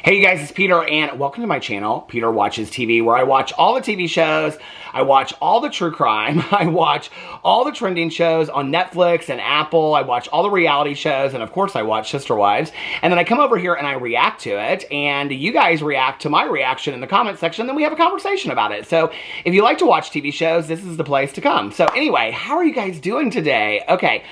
Hey you guys, it's Peter and welcome to my channel, Peter Watches TV, where I watch all the TV shows, I watch all the true crime, I watch all the trending shows on Netflix and Apple, I watch all the reality shows, and of course I watch Sister Wives, and then I come over here and I react to it, and you guys react to my reaction in the comment section, and then we have a conversation about it. So if you like to watch TV shows, this is the place to come. So anyway, how are you guys doing today? Okay,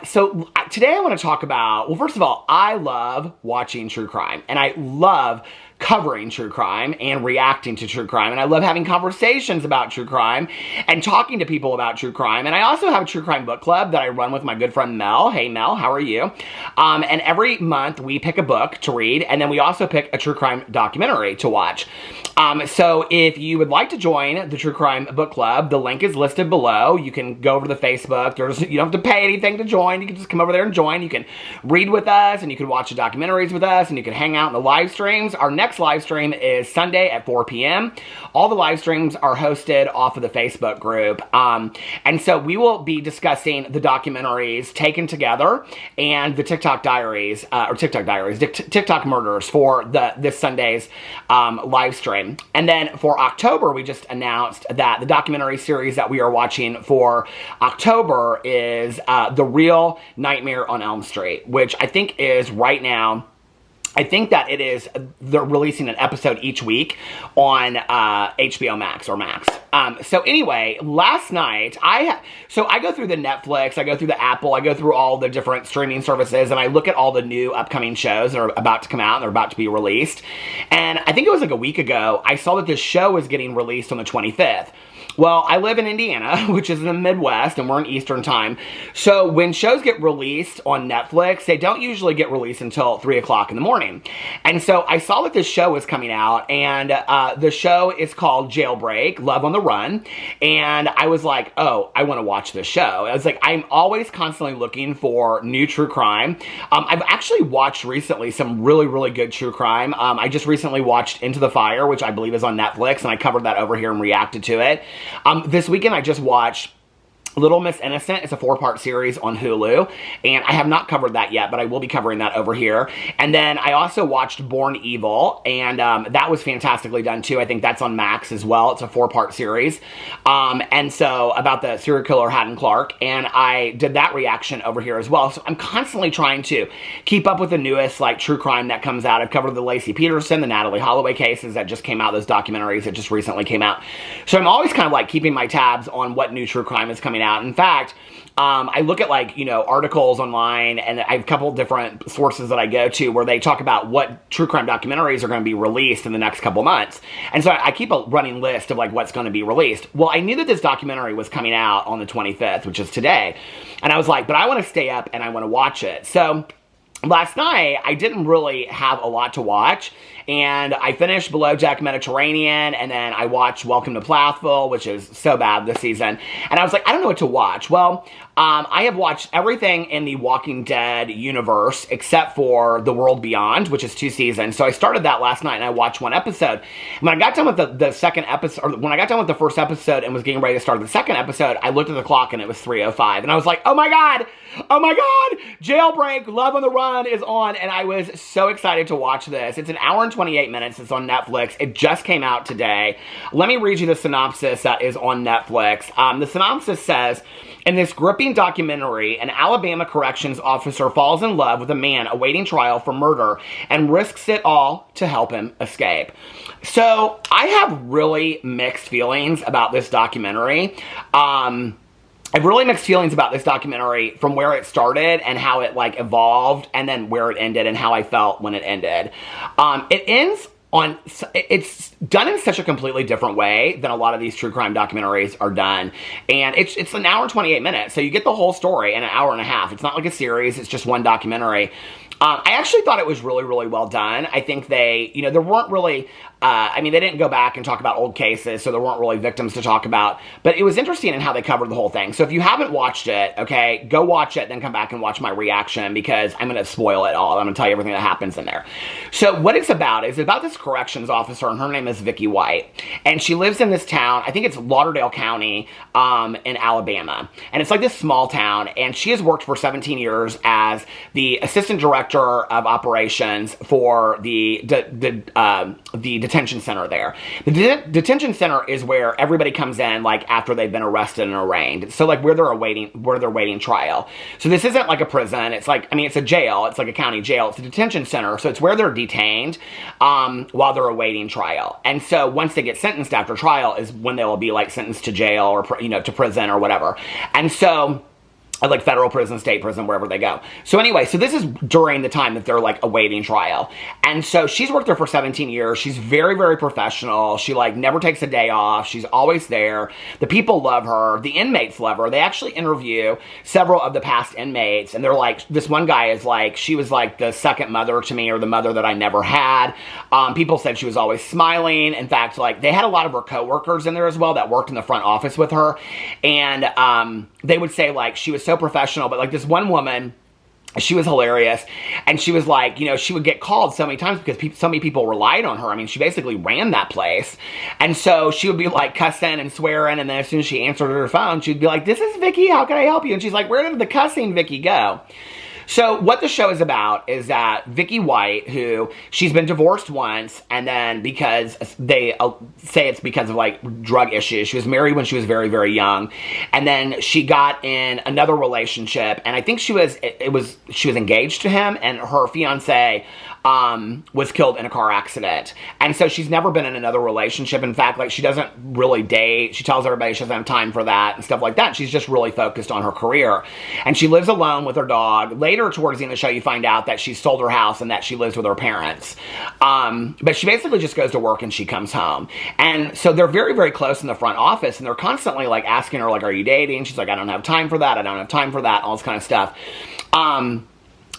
so today I want to talk about, well, first of all, I love watching true crime, and I love covering true crime and reacting to true crime, and I love having conversations about true crime and talking to people about true crime. And I also have a true crime book club that I run with my good friend Mel. Hey Mel, how are you? And every month we pick a book to read, and then we also pick a true crime documentary to watch. So if you would like to join the true crime book club, the link is listed below. You can go over to the Facebook. You don't have to pay anything to join. You can just come over there and join. You can read with us, and you can watch the documentaries with us, and you can hang out in the live streams. Our next live stream is Sunday at 4 p.m. All the live streams are hosted off of the Facebook group. And so we will be discussing the documentaries taken together and the TikTok murders for this Sunday's live stream. And then for October, we just announced that the documentary series that we are watching for October is The Real Nightmare on Elm Street, which I think is right now, I think that it is, they're releasing an episode each week on HBO Max or Max. So anyway, last night, I go through the Netflix, I go through the Apple, I go through all the different streaming services, and I look at all the new upcoming shows that are about to come out and they're about to be released. And I think it was like a week ago, I saw that this show was getting released on the 25th. Well, I live in Indiana, which is in the Midwest, and we're in Eastern time. So when shows get released on Netflix, they don't usually get released until 3 o'clock in the morning. And so I saw that this show was coming out, and the show is called Jailbreak, Love on the Run. And I was like, oh, I want to watch this show. I was like, I'm always constantly looking for new true crime. I've actually watched recently some really, really good true crime. I just recently watched Into the Fire, which I believe is on Netflix, and I covered that over here and reacted to it. This weekend I just watched Little Miss Innocent. It's a 4-part series on Hulu, and I have not covered that yet, but I will be covering that over here. And then I also watched Born Evil, and that was fantastically done too. I think that's on Max as well. It's a 4-part series. And so about the serial killer Haddon Clark, and I did that reaction over here as well. So I'm constantly trying to keep up with the newest like true crime that comes out. I've covered the Lacey Peterson, the Natalie Holloway cases that just came out, those documentaries that just recently came out. So I'm always kind of like keeping my tabs on what new true crime is coming out. In fact, I look at like, articles online, and I have a couple different sources that I go to where they talk about what true crime documentaries are going to be released in the next couple months. And so I keep a running list of like what's going to be released. Well, I knew that this documentary was coming out on the 25th, which is today. And I was like, but I want to stay up and I want to watch it. So last night, I didn't really have a lot to watch, and I finished Below Deck Mediterranean, and then I watched Welcome to Plathville, which is so bad this season, and I was like, I don't know what to watch. Well, I have watched everything in the Walking Dead universe except for The World Beyond, which is 2 seasons, so I started that last night, and I watched 1 episode. When I got done with the second episode, or when I got done with the first episode and was getting ready to start the second episode, I looked at the clock, and it was 3:05, and I was like, oh my god, Jailbreak, Love on the Run is on, and I was so excited to watch this. It's an hour and 28 minutes. It's on Netflix. It just came out today. Let me read you the synopsis that is on Netflix. The synopsis says, in this gripping documentary, an Alabama corrections officer falls in love with a man awaiting trial for murder and risks it all to help him escape. So I have really mixed feelings about this documentary. I have really mixed feelings about this documentary from where it started and how it like evolved, and then where it ended and how I felt when it ended. It's done in such a completely different way than a lot of these true crime documentaries are done. And it's an hour and 28 minutes, so you get the whole story in an hour and a half. It's not like a series, it's just one documentary. I actually thought it was really, really well done. I think they, there weren't really, they didn't go back and talk about old cases, so there weren't really victims to talk about. But it was interesting in how they covered the whole thing. So if you haven't watched it, okay, go watch it, then come back and watch my reaction, because I'm going to spoil it all. I'm going to tell you everything that happens in there. So what it's about is about this corrections officer, and her name is Vicky White. And she lives in this town, I think it's Lauderdale County, in Alabama. And it's like this small town, and she has worked for 17 years as the assistant director director of operations for the detention center there. The detention center is where everybody comes in, like, after they've been arrested and arraigned. So, like, where they're waiting trial. So this isn't like a prison. It's like, I mean, it's a jail. It's like a county jail. It's a detention center. So it's where they're detained while they're awaiting trial. And so once they get sentenced after trial is when they will be, like, sentenced to jail or, to prison or whatever. And so, like federal prison, state prison, wherever they go. So anyway, so this is during the time that they're, like, awaiting trial. And so she's worked there for 17 years. She's very, very professional. She, like, never takes a day off. She's always there. The people love her. The inmates love her. They actually interview several of the past inmates, and they're like, this one guy is like, she was like the second mother to me, or the mother that I never had. People said she was always smiling. In fact, like, they had a lot of her coworkers in there as well that worked in the front office with her. And they would say, like, she was so professional, but, like, this one woman, she was hilarious, and she was like, she would get called so many times because so many people relied on her. I mean, she basically ran that place, and so she would be, like, cussing and swearing, and then as soon as she answered her phone, she'd be like, "This is Vicky, how can I help you?" And she's like, "Where did the cussing Vicky go?" So what the show is about is that Vicky White, who, she's been divorced once, and then because they say it's because of, like, drug issues. She was married when she was very, very young, and then she got in another relationship, and I think she was engaged to him, and her fiance was killed in a car accident. And so she's never been in another relationship. In fact, like, she doesn't really date. She tells everybody she doesn't have time for that and stuff like that. She's just really focused on her career. And she lives alone with her dog. Later, towards the end of the show, you find out that she sold her house and that she lives with her parents. But she basically just goes to work and she comes home. And so they're very, very close in the front office, and they're constantly, like, asking her, like, "Are you dating?" She's like, "I don't have time for that. I don't have time for that," all this kind of stuff.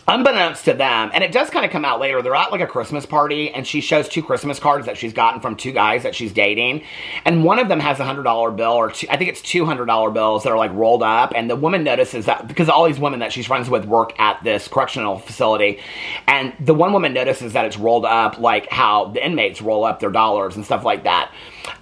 Unbeknownst to them, and it does kind of come out later, they're at, like, a Christmas party, and she shows 2 Christmas cards that she's gotten from 2 guys that she's dating, and one of them has a $100 bill, or I think it's $200 bills that are, like, rolled up, and the woman notices that, because all these women that she's friends with work at this correctional facility, and the one woman notices that it's rolled up like how the inmates roll up their dollars and stuff like that.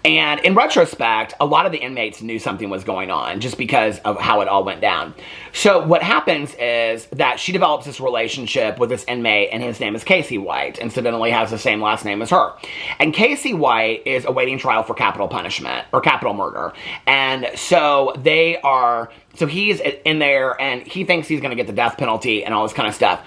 And in retrospect, a lot of the inmates knew something was going on just because of how it all went down. So what happens is that she develops this relationship with this inmate, and his name is Casey White. Incidentally, has the same last name as her. And Casey White is awaiting trial for capital punishment, or capital murder. And so he's in there, and he thinks he's going to get the death penalty and all this kind of stuff.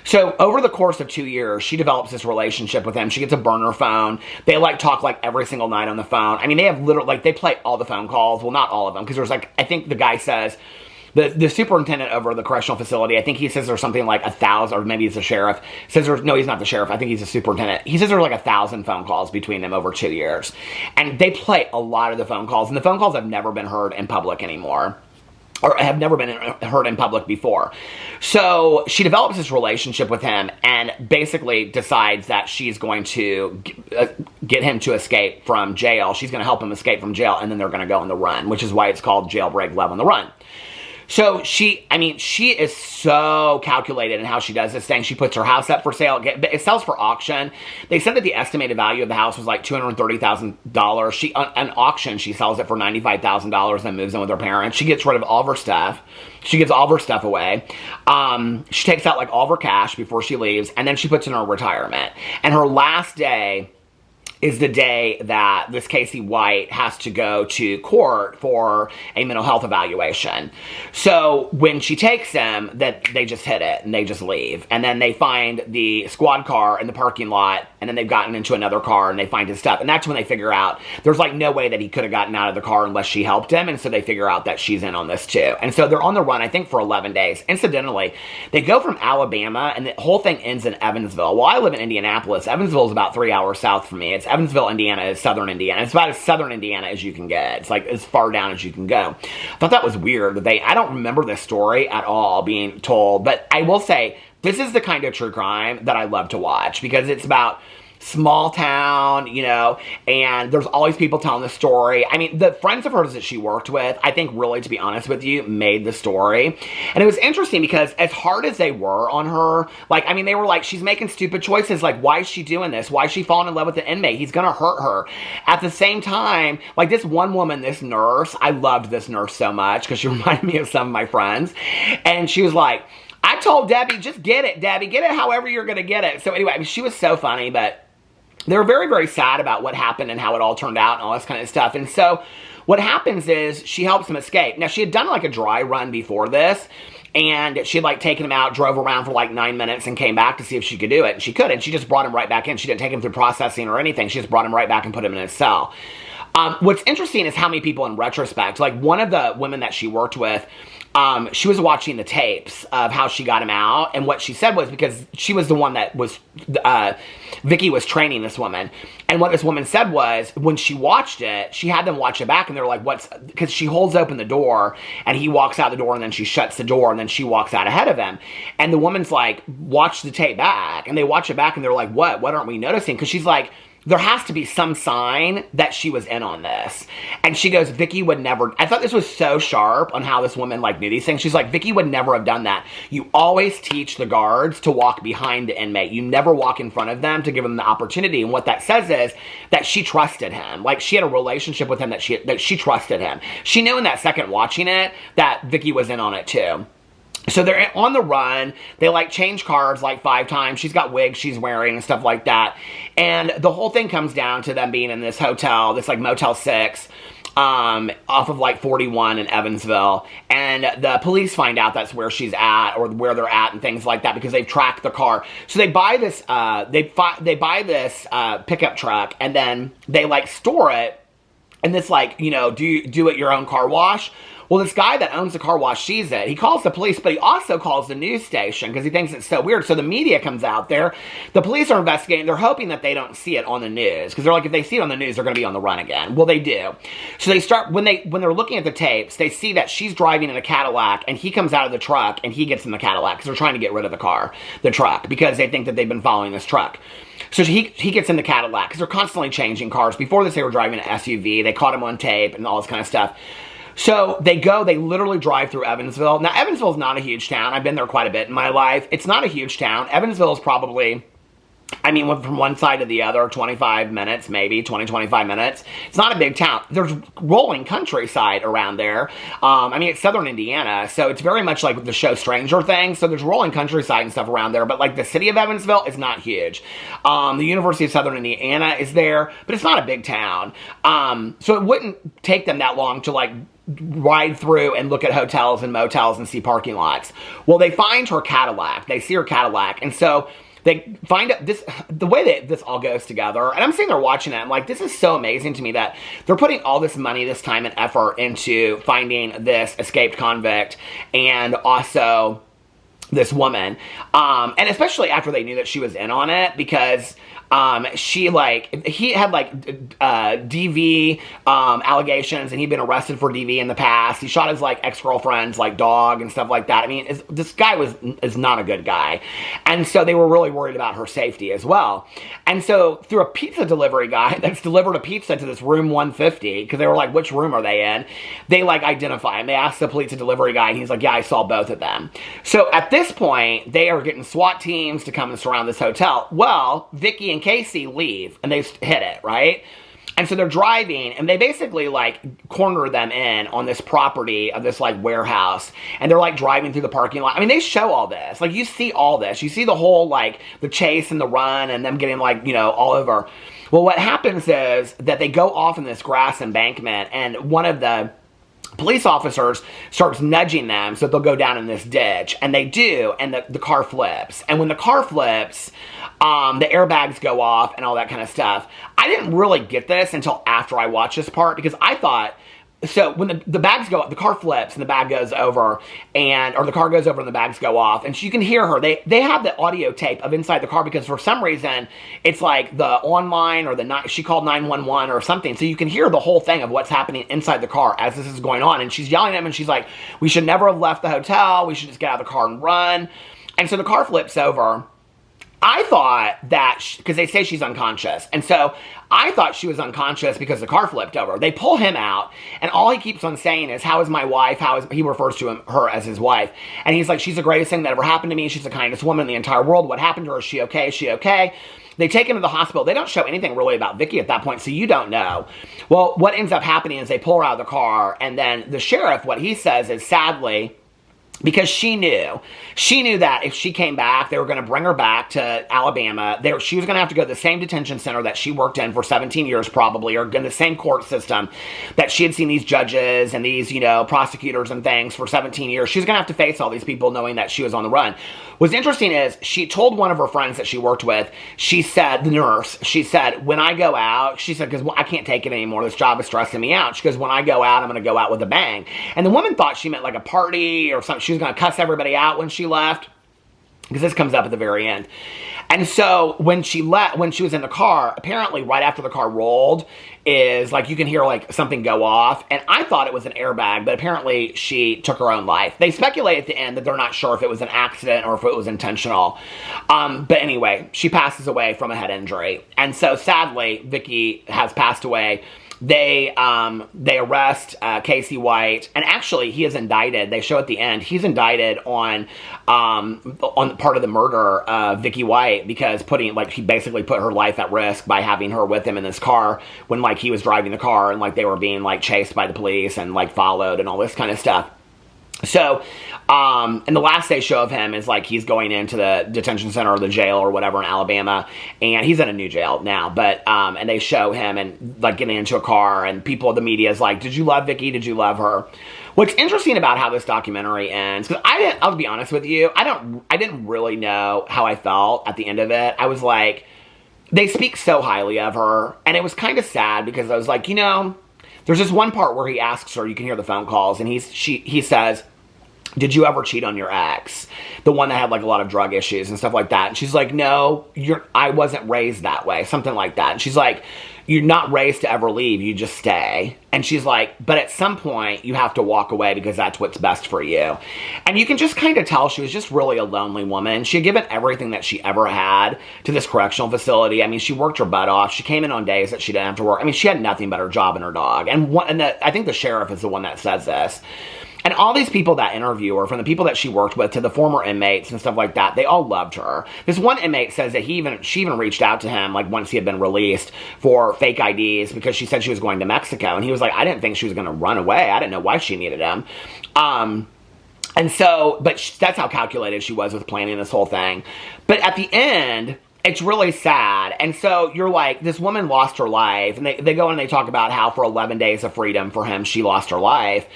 So over the course of 2 years, she develops this relationship with him. She gets a burner phone. They, like, talk, like, every single night on the phone. I mean, they have literally, like, they play all the phone calls. Well, not all of them, because there's, like, I think the guy says, the superintendent over the correctional facility, I think he says there's something like 1,000, or maybe he's the sheriff, says no, he's not the sheriff, I think he's the superintendent. He says there's like 1,000 phone calls between them over 2 years. And they play a lot of the phone calls, and the phone calls have never been heard in public anymore, or have never been heard in public before. So she develops this relationship with him and basically decides that she's going to get him to escape from jail. She's going to help him escape from jail, and then they're going to go on the run, which is why it's called Jailbreak, Love on the Run. So she is so calculated in how she does this thing. She puts her house up for sale. It sells for auction. They said that the estimated value of the house was like $230,000. On auction, she sells it for $95,000 and moves in with her parents. She gets rid of all of her stuff. She gives all of her stuff away. She takes out, like, all of her cash before she leaves, and then she puts in her retirement. And her last day is the day that this Casey White has to go to court for a mental health evaluation. So when she takes them, that they just hit it and they just leave. And then they find the squad car in the parking lot, and then they've gotten into another car and they find his stuff. And that's when they figure out there's, like, no way that he could have gotten out of the car unless she helped him. And so they figure out that she's in on this too. And so they're on the run, I think, for 11 days. Incidentally, they go from Alabama, and the whole thing ends in Evansville. Well, I live in Indianapolis. Evansville is about 3 hours south from me. It's Evansville, Indiana is southern Indiana. It's about as southern Indiana as you can get. It's like as far down as you can go. I thought that was weird that I don't remember this story at all being told, but I will say this is the kind of true crime that I love to watch because it's about small town, and there's always people telling the story. I mean, the friends of hers that she worked with, I think really, to be honest with you, made the story. And it was interesting because as hard as they were on her, like, I mean, they were like, she's making stupid choices. Like, why is she doing this? Why is she falling in love with the inmate? He's gonna hurt her. At the same time, like, this one woman, this nurse, I loved this nurse so much because she reminded me of some of my friends. And she was like, I told Debbie, just get it, Debbie. Get it however you're going to get it. So anyway, I mean, she was so funny, but they were very, very sad about what happened and how it all turned out and all this kind of stuff. And so what happens is she helps him escape. Now, she had done like a dry run before this, and she had like taken him out, drove around for like 9 minutes and came back to see if she could do it. And she could, and she just brought him right back in. She didn't take him through processing or anything. She just brought him right back and put him in his cell. What's interesting is how many people in retrospect, like one of the women that she worked with, she was watching the tapes of how she got him out, and what she said was, because she was the one that was, Vicky was training this woman, and what this woman said was, when she watched it, she had them watch it back, and they're like, because she holds open the door, and he walks out the door, and then she shuts the door, and then she walks out ahead of him, and the woman's like, watch the tape back, and they watch it back, and they're like, what aren't we noticing? Because she's like, there has to be some sign that she was in on this. And she goes, Vicky would never, I thought this was so sharp on how this woman like knew these things. She's like, Vicky would never have done that. You always teach the guards to walk behind the inmate. You never walk in front of them to give them the opportunity. And what that says is that she trusted him. Like, she had a relationship with him that she trusted him. She knew in that second watching it that Vicky was in on it too. So they're on the run. They like change cars like 5 times. She's got wigs she's wearing and stuff like that. And the whole thing comes down to them being in this hotel, this like Motel 6, off of like 41 in Evansville. And the police find out that's where she's at, or where they're at and things like that, because they've tracked the car. So they buy this, they buy this pickup truck, and then they like store it in this like, you know, do it your own car wash. Well, this guy that owns the car wash sees it. He calls the police, but he also calls the news station because he thinks it's so weird. So the media comes out there. The police are investigating. They're hoping that they don't see it on the news, because they're like, if they see it on the news, they're going to be on the run again. Well, they do. So they start, when they're looking at the tapes, they see that she's driving in a Cadillac, and he comes out of the truck, and he gets in the Cadillac because they're trying to get rid of the truck, because they think that they've been following this truck. So he gets in the Cadillac, because they're constantly changing cars. Before this, they were driving an SUV. They caught him on tape and all this kind of stuff. So they literally drive through Evansville. Now, Evansville is not a huge town. I've been there quite a bit in my life. It's not a huge town. Evansville is probably, I mean, from one side to the other, 25 minutes, maybe 20, 25 minutes. It's not a big town. There's rolling countryside around there. I mean, it's southern Indiana, so it's very much like the show Stranger Things. So there's rolling countryside and stuff around there, but like the city of Evansville is not huge. The University of Southern Indiana is there, but it's not a big town. So it wouldn't take them that long to like ride through and look at hotels and motels and see parking lots. Well, they find her Cadillac. They see her Cadillac, and so they find out the way that this all goes together. And I'm sitting there watching it. I'm like, this is so amazing to me that they're putting all this money, this time and effort into finding this escaped convict, and also this woman. And especially after they knew that she was in on it, because he had like DV allegations, and he'd been arrested for DV in the past. He shot his like ex-girlfriend's like dog and stuff like that. I mean, this guy is not a good guy. And so they were really worried about her safety as well. And so through a pizza delivery guy that's delivered a pizza to this room 150, because they were like, which room are they in? They like identify him. They asked the pizza delivery guy, and he's like, yeah, I saw both of them. So at this point, they are getting SWAT teams to come and surround this hotel. Well, Vicky and Casey leave, and they hit it, right? And so they're driving, and they basically like corner them in on this property of this like warehouse, and they're like driving through the parking lot. I mean, they show all this. Like, you see all this. You see the whole like the chase and the run and them getting like, you know, all over. Well, what happens is that they go off in this grass embankment, and one of the police officers starts nudging them so they'll go down in this ditch, and they do, and the car flips. And when the car flips, the airbags go off and all that kind of stuff. I didn't really get this until after I watched this part, because I thought, so when the bags go up, the car flips and the bag goes over, or the car goes over and the bags go off, and you can hear her. They have the audio tape of inside the car, because for some reason it's like the online, or she called 911 or something, so you can hear the whole thing of what's happening inside the car as this is going on. And she's yelling at him, and she's like, we should never have left the hotel. We should just get out of the car and run. And so the car flips over. I thought that, because they say she's unconscious, and so I thought she was unconscious because the car flipped over. They pull him out, and all he keeps on saying is, how is my wife? He refers to her as his wife. And he's like, she's the greatest thing that ever happened to me. She's the kindest woman in the entire world. What happened to her? Is she okay? Is she okay? They take him to the hospital. They don't show anything really about Vicky at that point, so you don't know. Well, what ends up happening is they pull her out of the car, and then the sheriff, what he says is, sadly, Because she knew that if she came back, they were going to bring her back to Alabama. She was going to have to go to the same detention center that she worked in for 17 years probably, or in the same court system that she had seen these judges and these, prosecutors and things for 17 years. She was going to have to face all these people knowing that she was on the run. What's interesting is she told one of her friends that she worked with, she said, the nurse, she said, when I go out, she said, because I can't take it anymore. This job is stressing me out. She goes, when I go out, I'm going to go out with a bang. And the woman thought she meant like a party or something. She was going to cuss everybody out when she left, because this comes up at the very end. And so when she was in the car, apparently right after the car rolled, is like you can hear like something go off, and I thought it was an airbag, but apparently she took her own life. They speculate at the end that they're not sure if it was an accident or if it was intentional. But anyway, she passes away from a head injury. And so sadly, Vicky has passed away. They arrest Casey White, and actually he is indicted. They show at the end he's indicted on part of the murder of Vicky White, because he basically put her life at risk by having her with him in this car when he was driving the car, and they were being chased by the police and followed and all this kind of stuff. So, and the last they show of him is he's going into the detention center or the jail or whatever in Alabama, and he's in a new jail now, but, and they show him and getting into a car, and the media is like, did you love Vicky? Did you love her? What's interesting about how this documentary ends, because I'll be honest with you, I didn't really know how I felt at the end of it. I was like, they speak so highly of her, and it was kind of sad, because I was like, there's this one part where he asks her, you can hear the phone calls, and he says, did you ever cheat on your ex? The one that had a lot of drug issues and stuff like that. And she's like, no, I wasn't raised that way. Something like that. And she's like, you're not raised to ever leave. You just stay. And she's like, but at some point you have to walk away because that's what's best for you. And you can just kind of tell she was just really a lonely woman. She had given everything that she ever had to this correctional facility. I mean, she worked her butt off. She came in on days that she didn't have to work. I mean, she had nothing but her job and her dog. And I think the sheriff is the one that says this. And all these people that interview her, from the people that she worked with to the former inmates and stuff like that, they all loved her. This one inmate says that she even reached out to him, once he had been released, for fake IDs, because she said she was going to Mexico. And he was like, I didn't think she was going to run away. I didn't know why she needed him. And so, that's how calculated she was with planning this whole thing. But at the end, it's really sad. And so you're like, this woman lost her life. And they go and they talk about how for 11 days of freedom for him, she lost her life.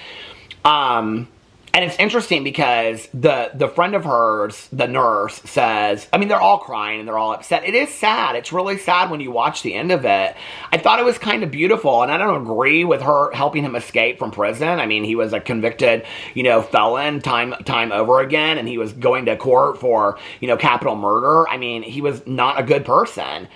And it's interesting because the friend of hers, the nurse, says, I mean, they're all crying and they're all upset. It is sad. It's really sad when you watch the end of it. I thought it was kind of beautiful, and I don't agree with her helping him escape from prison. I mean, he was a convicted, felon time over again, and he was going to court for, capital murder. I mean, he was not a good person.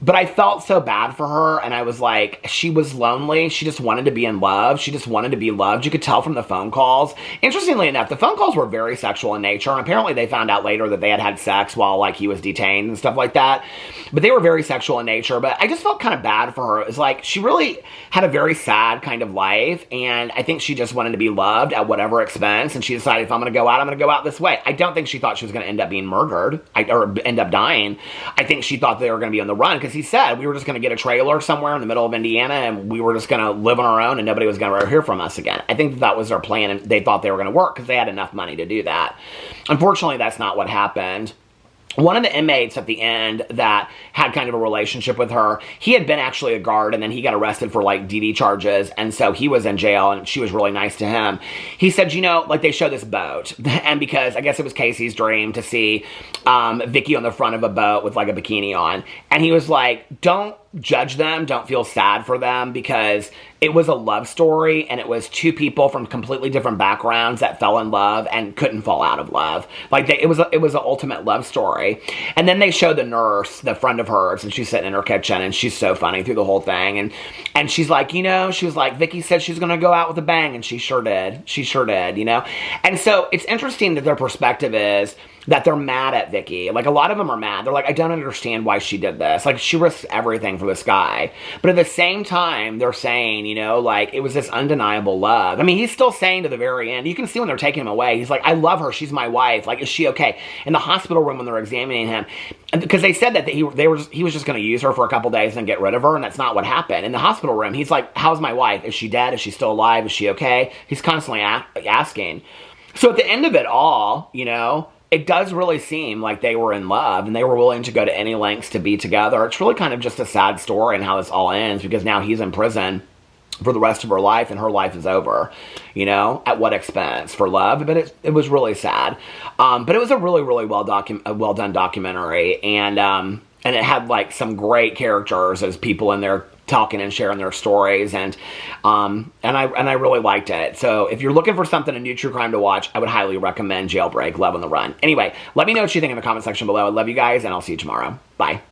But I felt so bad for her, and I was like, she was lonely. She just wanted to be in love. She just wanted to be loved. You could tell from the phone calls. Interestingly enough, the phone calls were very sexual in nature, and apparently they found out later that they had sex while, he was detained and stuff like that. But they were very sexual in nature, but I just felt kind of bad for her. It was she really had a very sad kind of life, and I think she just wanted to be loved at whatever expense, and she decided, if I'm going to go out, I'm going to go out this way. I don't think she thought she was going to end up being murdered, or end up dying. I think she thought they were going to be on the run, because he said we were just going to get a trailer somewhere in the middle of Indiana, and we were just going to live on our own, and nobody was going to hear from us again. I think that was their plan, and they thought they were going to work because they had enough money to do that. Unfortunately, that's not what happened. One of the inmates at the end that had kind of a relationship with her, he had been actually a guard, and then he got arrested for DD charges, and so he was in jail, and she was really nice to him. He said, they show this boat, and because I guess it was Casey's dream to see Vicky on the front of a boat with a bikini on, and he was like, don't judge them, don't feel sad for them, because it was a love story, and it was two people from completely different backgrounds that fell in love and couldn't fall out of love. It was an ultimate love story. And then they show the nurse, the friend of hers, and she's sitting in her kitchen, and she's so funny through the whole thing. And she's like, she was like, Vicky said she's going to go out with a bang, and she sure did. She sure did, And so it's interesting that their perspective is that they're mad at Vicky. A lot of them are mad. They're like, I don't understand why she did this. She risked everything for this guy. But at the same time, they're saying, it was this undeniable love. I mean, he's still saying to the very end, you can see when they're taking him away, he's like, I love her. She's my wife. Is she okay? In the hospital room when they're examining him, because they said that he was just going to use her for a couple days and get rid of her, and that's not what happened. In the hospital room, he's like, how's my wife? Is she dead? Is she still alive? Is she okay? He's constantly asking. So at the end of it all, you know, it does really seem like they were in love and they were willing to go to any lengths to be together. It's really kind of just a sad story and how this all ends, because now he's in prison for the rest of her life and her life is over, you know, at what expense? For love. But it was really sad. But it was a really, really well done documentary, and it had like some great characters as people in there talking and sharing their stories, and I really liked it. So if you're looking for something, a new true crime to watch, I would highly recommend Jailbreak, Love on the Run. Anyway, let me know what you think in the comment section below. I love you guys, and I'll see you tomorrow. Bye.